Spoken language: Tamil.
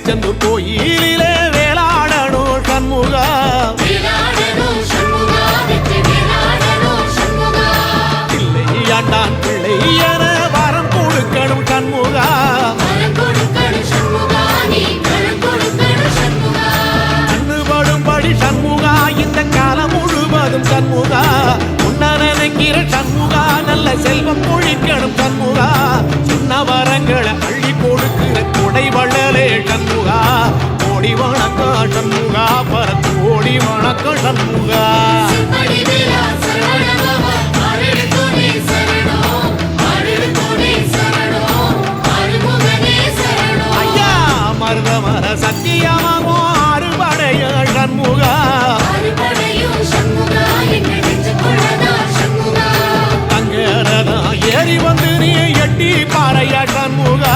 திருச்செந்தூர் கோயிலிலே வேளாடணும் சண்முகா பிள்ளையாண்டான் பிள்ளை என வரம் கொடுக்கணும் சண்முகா கண்ணுபடும்படி சண்முகா இந்த காலம் முழுவதும் சண்முகா உன்ன நினைக்கிற சண்முகா நல்ல செல்வம் பொழிக்கணும் சண்முகா சின்ன வரங்களை அள்ளி கொடுக்கிற கொடை வள்ளலே சண்முகா கோடி வணக்கம் சண்முகா பரத்து கோடி வணக்கம் சண்முகா ஐயா மருதமர சத்தியமாகோ அறுபடைய சண்முகா தங்கரதா ஏறி வந்து நீ எட்டி பாறையா சண்முகா